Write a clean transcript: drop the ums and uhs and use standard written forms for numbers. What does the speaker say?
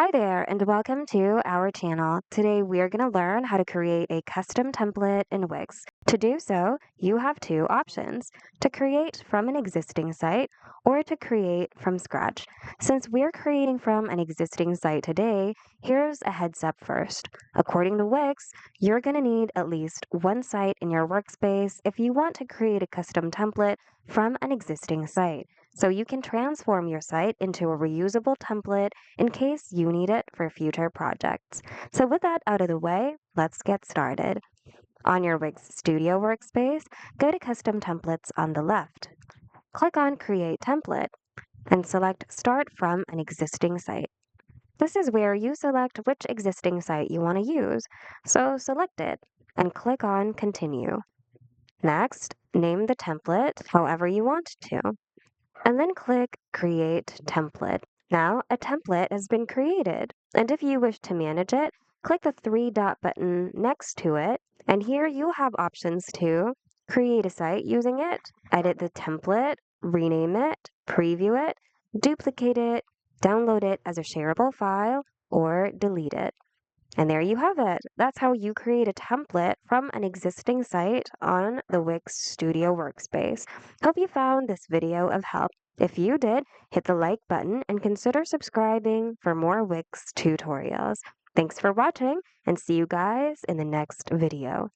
Hi there, and welcome to our channel. Today we are going to learn how to create a custom template in Wix. To do so, you have two options, to create from an existing site or to create from scratch. Since we're creating from an existing site today, here's a heads up first. According to Wix, you're going to need at least one site in your workspace if you want to create a custom template from an existing site. So you can transform your site into a reusable template in case you need it for future projects. So with that out of the way, let's get started. On your Wix Studio workspace, go to Custom Templates on the left. Click on Create Template and select Start from an existing site. This is where you select which existing site you want to use, so select it and click on Continue. Next, name the template however you want to, and then click Create Template. Now, a template has been created, and if you wish to manage it, click the three-dot button next to it, and here you'll have options to create a site using it, edit the template, rename it, preview it, duplicate it, download it as a shareable file, or delete it. And there you have it. That's how you create a template from an existing site on the Wix Studio workspace. Hope you found this video of help. If you did, hit the like button and consider subscribing for more Wix tutorials. Thanks for watching and see you guys in the next video.